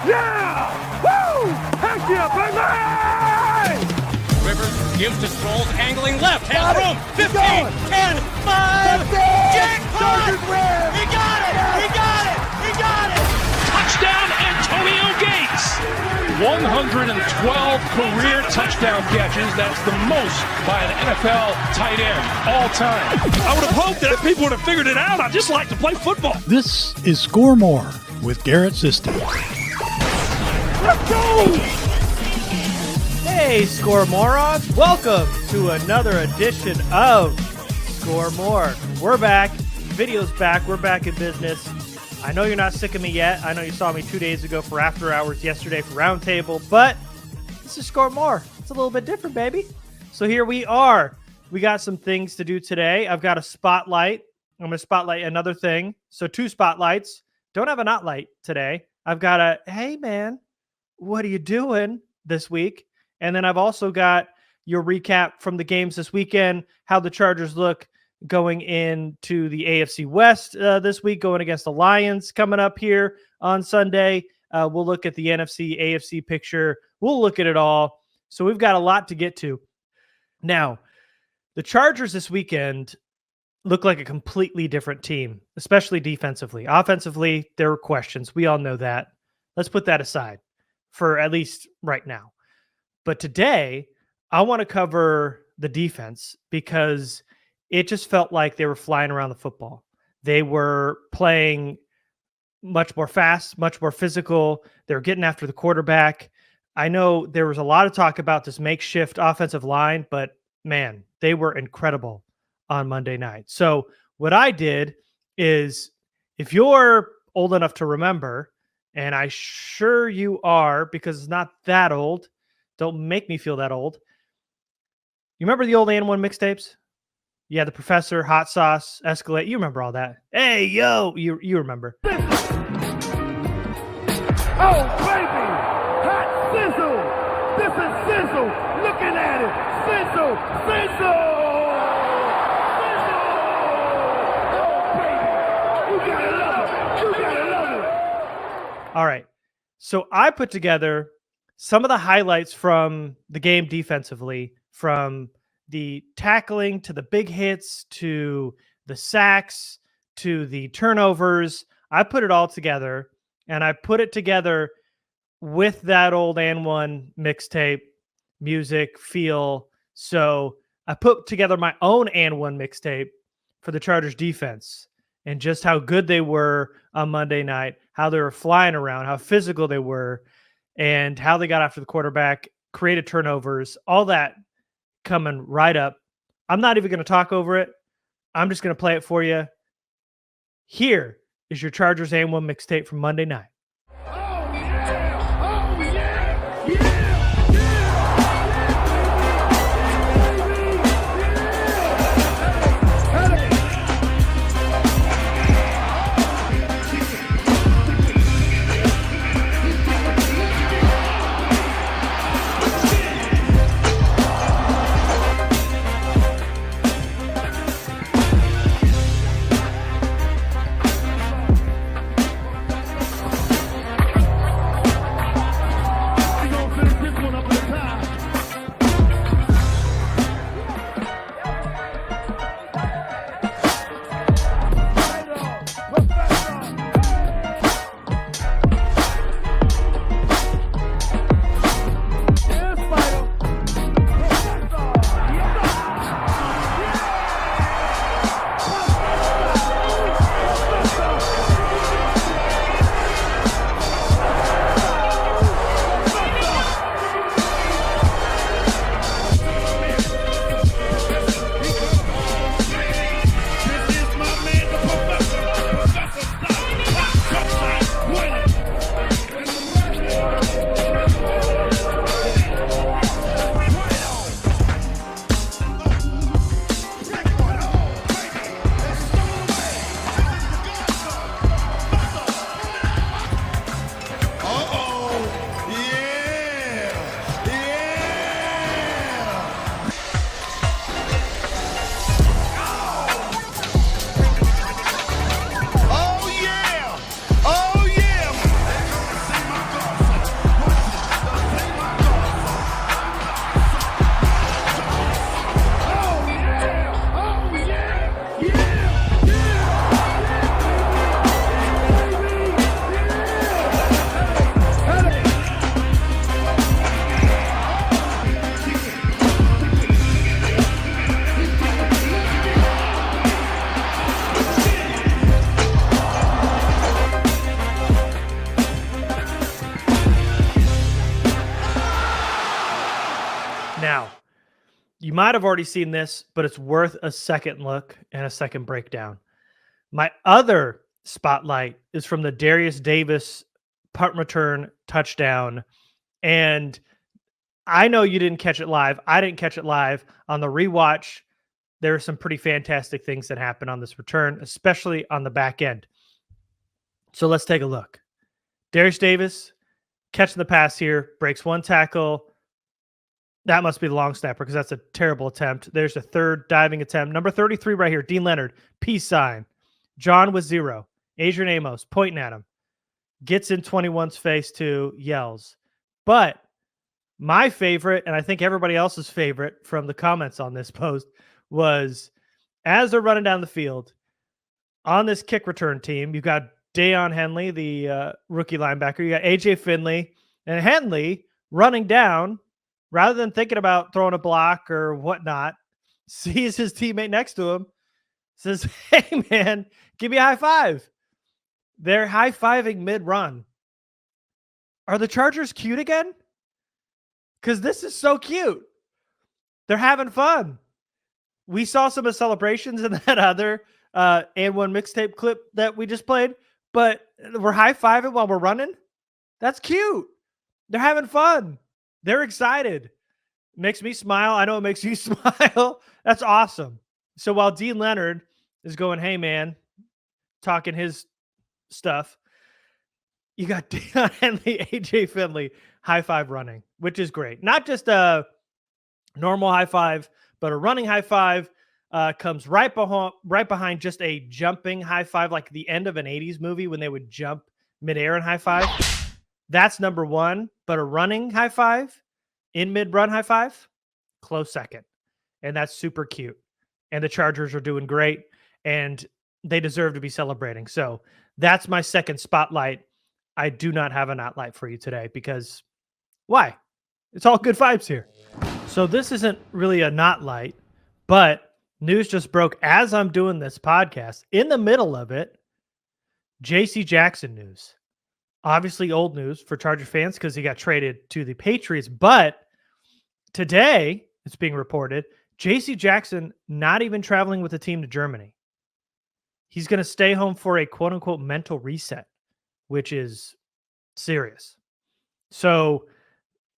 Yeah! Woo! Heck yeah, baby! Rivers gives to Sproles, angling left, has room, 15, 10, 5, jackpot! He got it! He got it! He got it! Touchdown, Antonio Gates! 112 career touchdown catches. That's the most by an NFL tight end all time. I would have hoped that people would have figured it out. I just like to play football. This is Score More with Garrett Sisti. Let's go! Hey, Score Morons! Welcome to another edition of Score More. We're back. Video's back. We're back in business. I know you're not sick of me yet. I know you saw me 2 days ago for After Hours, yesterday for Roundtable, but this is Score More. It's a little bit different, baby. So here we are. We got some things to do today. I've got a spotlight. I'm going to spotlight another thing. So 2 spotlights. Don't have a not light today. I've got a, hey, man, what are you doing this week? And then I've also got your recap from the games this weekend, how the Chargers look going into the AFC West this week, going against the Lions coming up here on Sunday. We'll look at the NFC, AFC picture. We'll look at it all. So we've got a lot to get to. Now, the Chargers this weekend look like a completely different team, especially defensively. Offensively, there were questions. We all know that. Let's put that aside for at least right now. But today, I want to cover the defense because it just felt like they were flying around the football. They were playing much more fast, much more physical. They were getting after the quarterback. I know there was a lot of talk about this makeshift offensive line, but man, they were incredible on Monday night. So what I did is, if you're old enough to remember, and I sure you are because it's not that old, don't make me feel that old. You remember the old And1 mixtapes? Yeah, the Professor, Hot Sauce, Escalate. You remember all that. Hey, yo, you remember. Oh, baby! Hot sizzle! This is sizzle! Looking at it! Sizzle! Sizzle! Sizzle! Oh, baby! You gotta love it! You gotta love it! All right. So I put together some of the highlights from the game defensively, from the tackling to the big hits to the sacks to the turnovers. I put it all together, and I put it together with that old And1 mixtape music feel. So I put together my own And1 mixtape for the Chargers defense and just how good they were on Monday night, how they were flying around, how physical they were, and how they got after the quarterback, created turnovers, all that coming right up. I'm not even going to talk over it. I'm just going to play it for you. Here is your Chargers And1 mixtape from Monday night. You might have already seen this, but it's worth a second look and a second breakdown. My other spotlight is from the Derius Davis punt return touchdown. And I know you didn't catch it live. I didn't catch it live. On the rewatch, there are some pretty fantastic things that happen on this return, especially on the back end. So let's take a look. Derius Davis catching the pass here, breaks one tackle. That must be the long snapper because that's a terrible attempt. There's a third diving attempt. Number 33 right here, Dean Leonard, peace sign. John with 0. Adrian Amos pointing at him. Gets in 21's face too, yells. But my favorite, and I think everybody else's favorite from the comments on this post, was as they're running down the field on this kick return team, you've got Deion Henley, the rookie linebacker. You got AJ Finley, and Henley running down, rather than thinking about throwing a block or whatnot, sees his teammate next to him, says, hey, man, give me a high five. They're high-fiving mid-run. Are the Chargers cute again? Because this is so cute. They're having fun. We saw some of the celebrations in that other And1 mixtape clip that we just played, but we're high-fiving while we're running? That's cute. They're having fun. They're excited. Makes me smile. I know it makes you smile. That's awesome. So while Dean Leonard is going, hey, man, talking his stuff, you got Deion Henley, AJ Finley, high five running, which is great. Not just a normal high five, but a running high five comes right behind just a jumping high five, like the end of an 80s movie when they would jump midair and high five. That's number one, but a running high five in mid-run high five, close second. And that's super cute. And the Chargers are doing great, and they deserve to be celebrating. So that's my second spotlight. I do not have a not light for you today because why? It's all good vibes here. So this isn't really a not light, but news just broke as I'm doing this podcast. In the middle of it, J.C. Jackson news. Obviously old news for Charger fans because he got traded to the Patriots. But today, it's being reported, J.C. Jackson not even traveling with the team to Germany. He's going to stay home for a quote-unquote mental reset, which is serious. So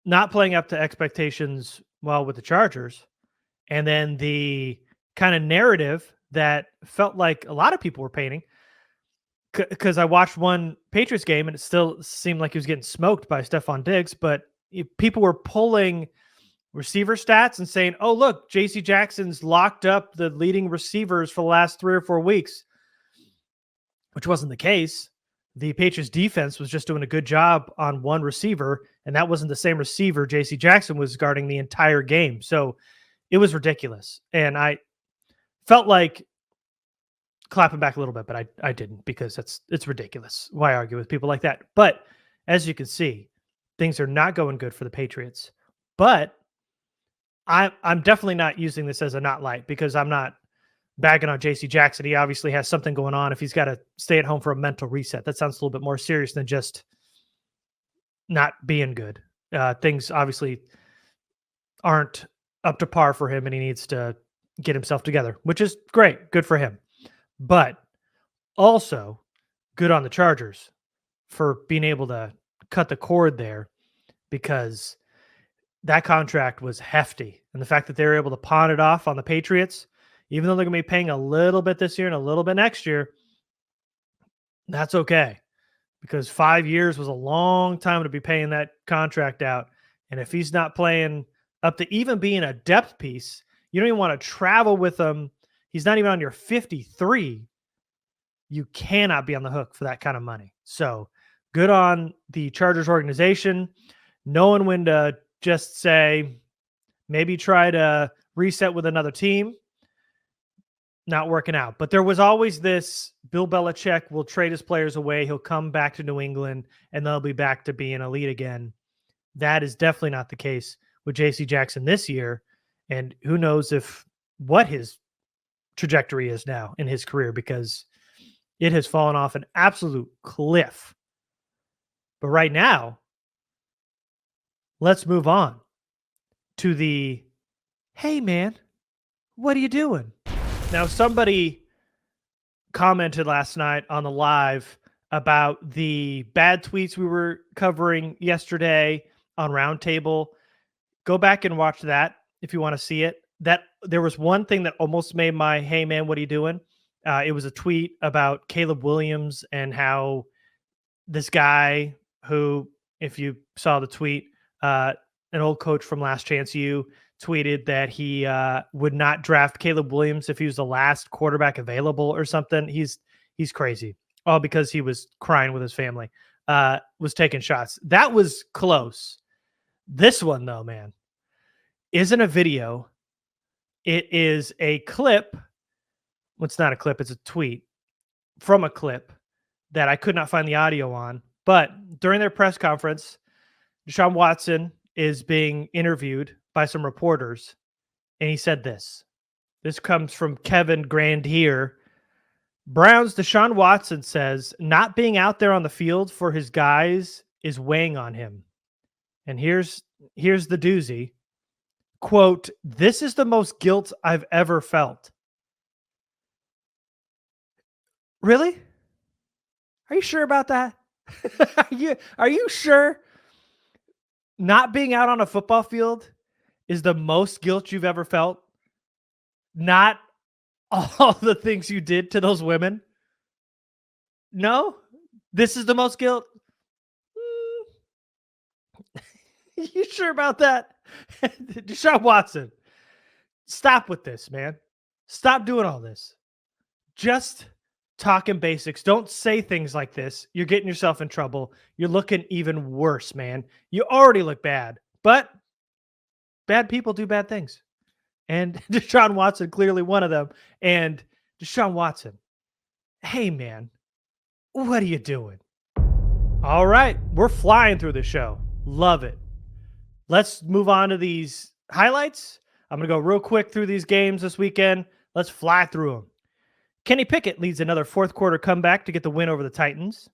not playing up to expectations well with the Chargers. And then the kind of narrative that felt like a lot of people were painting, because I watched one Patriots game and it still seemed like he was getting smoked by Stephon Diggs, but people were pulling receiver stats and saying, oh, look, J.C. Jackson's locked up the leading receivers for the last 3 or 4 weeks, which wasn't the case. The Patriots defense was just doing a good job on one receiver, and that wasn't the same receiver J.C. Jackson was guarding the entire game. So it was ridiculous. And I felt like clapping back a little bit, but I didn't, because it's ridiculous. Why argue with people like that? But as you can see, things are not going good for the Patriots. But I'm definitely not using this as a not light, because I'm not bagging on J.C. Jackson. He obviously has something going on if he's got to stay at home for a mental reset. That sounds a little bit more serious than just not being good. Things obviously aren't up to par for him, and he needs to get himself together, which is great. Good for him. But also good on the Chargers for being able to cut the cord there, because that contract was hefty. And the fact that they were able to pawn it off on the Patriots, even though they're going to be paying a little bit this year and a little bit next year, that's okay. Because 5 years was a long time to be paying that contract out. And if he's not playing up to even being a depth piece, you don't even want to travel with him. He's not even on your 53. You cannot be on the hook for that kind of money. So good on the Chargers organization, knowing when to just say, maybe try to reset with another team. Not working out. But there was always this, Bill Belichick will trade his players away. He'll come back to New England and they'll be back to being elite again. That is definitely not the case with J.C. Jackson this year. And who knows what his trajectory is now in his career, because it has fallen off an absolute cliff. But right now, let's move on to the hey, man, what are you doing? Now, somebody commented last night on the live about the bad tweets we were covering yesterday on Roundtable. Go back and watch that if you want to see it. That there was one thing that almost made my "Hey man, what are you doing?" It was a tweet about Caleb Williams and how this guy who, if you saw the tweet, an old coach from Last Chance U tweeted that he would not draft Caleb Williams if he was the last quarterback available or something. He's crazy. All because he was crying with his family, was taking shots. That was close. This one, though, man, isn't a video. It is a clip. Well, it's not a clip. It's a tweet from a clip that I could not find the audio on. But during their press conference, DeShaun Watson is being interviewed by some reporters, and he said this. This comes from Kevin Grandier. Browns' DeShaun Watson says not being out there on the field for his guys is weighing on him. And here's the doozy. Quote, "This is the most guilt I've ever felt." Really? Are you sure about that? Are you sure not being out on a football field is the most guilt you've ever felt? Not all the things you did to those women? No? This is the most guilt? You sure about that? DeShaun Watson, stop with this, man. Stop doing all this. Just talking basics. Don't say things like this. You're getting yourself in trouble. You're looking even worse, man. You already look bad, but bad people do bad things. And DeShaun Watson, clearly one of them. And DeShaun Watson, hey, man, what are you doing? All right, we're flying through the show. Love it. Let's move on to these highlights. I'm going to go real quick through these games this weekend. Let's fly through them. Kenny Pickett leads another fourth quarter comeback to get the win over the Titans.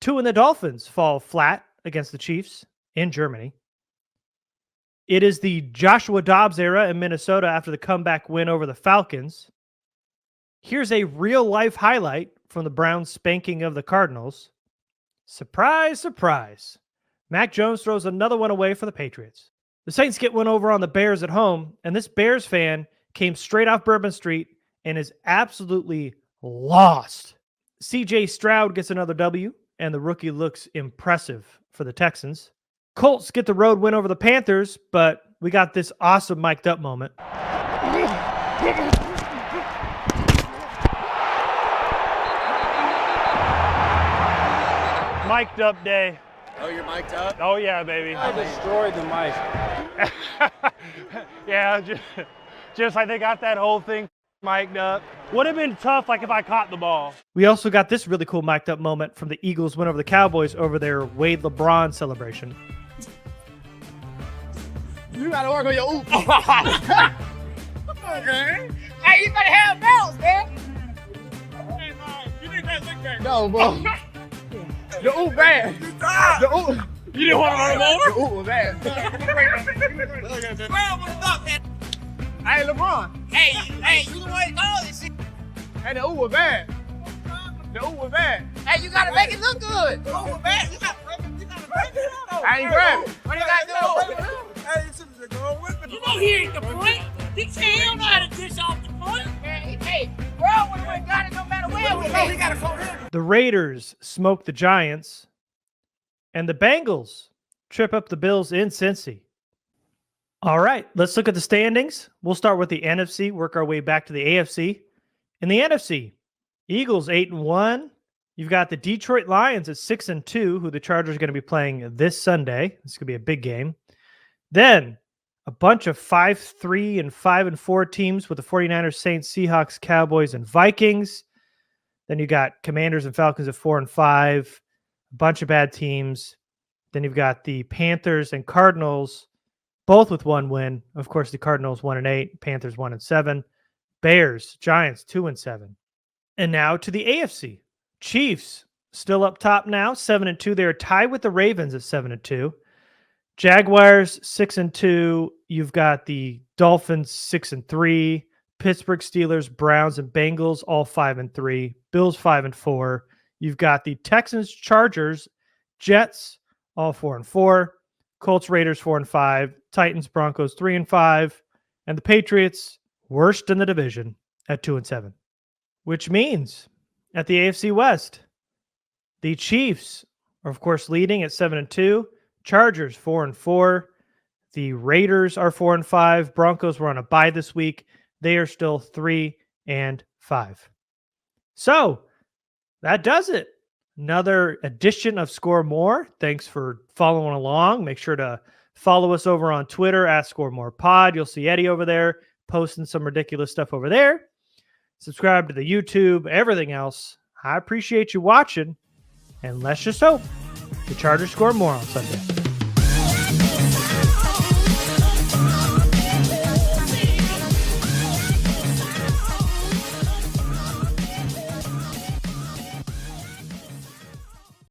Tua and the Dolphins fall flat against the Chiefs in Germany. It is the Joshua Dobbs era in Minnesota after the comeback win over the Falcons. Here's a real-life highlight from the Browns' spanking of the Cardinals. Surprise, surprise. Mac Jones throws another one away for the Patriots. The Saints get one over on the Bears at home, and this Bears fan came straight off Bourbon Street and is absolutely lost. C.J. Stroud gets another W, and the rookie looks impressive for the Texans. Colts get the road win over the Panthers, but we got this awesome mic'd up moment. Mic'd up day. Oh, you're mic'd up? Oh, yeah, baby. I destroyed the mic. Yeah, just like they got that whole thing mic'd up. Would have been tough like if I caught the ball. We also got this really cool mic'd up moment from the Eagles win over the Cowboys over their Wade LeBron celebration. You gotta work on your oop. Okay. Hey, you better have balance, man. Hey, man, you need that lick back. No, bro. The oop bad. The oop. You didn't want to run him over? The oop was bad. Well, what's up, man? Hey, LeBron. Hey, you the one that called this shit. Hey, the oop was bad. The oop was bad. Hey, you gotta make it look good. The oop was bad. You gotta break it down. I ain't grab it. What you gotta do? Hey, you should go with me. You know he ain't the point. He don't know how to dish off the point. Hey, bro, when we got it, no matter where we go, he gotta come in. The Raiders smoke the Giants, and the Bengals trip up the Bills in Cincy. All right, let's look at the standings. We'll start with the NFC, work our way back to the AFC. In the NFC, Eagles 8-1. You've got the Detroit Lions at 6-2, who the Chargers are going to be playing this Sunday. This is going to be a big game. Then a bunch of 5-3 and 5-4 teams with the 49ers, Saints, Seahawks, Cowboys, and Vikings. Then you got Commanders and Falcons at 4-5, a bunch of bad teams. Then you've got the Panthers and Cardinals, both with one win. Of course, the Cardinals 1-8, Panthers 1-7, Bears, Giants 2-7. And now to the AFC. Chiefs still up top now, 7-2. They're tied with the Ravens at 7-2. Jaguars 6-2. You've got the Dolphins 6-3. Pittsburgh Steelers, Browns, and Bengals all 5-3. Bills 5-4. You've got the Texans, Chargers, Jets all 4-4. Colts, Raiders 4-5. Titans, Broncos 3-5. And the Patriots, worst in the division at 2-7. Which means at the AFC West, the Chiefs are of course leading at 7-2. Chargers 4-4. The Raiders are 4-5. Broncos were on a bye this week. They are still 3-5. So that does it. Another edition of Score More. Thanks for following along. Make sure to follow us over on Twitter at Score More Pod. You'll see Eddie over there posting some ridiculous stuff over there. Subscribe to the YouTube, everything else. I appreciate you watching. And let's just hope the Chargers score more on Sunday.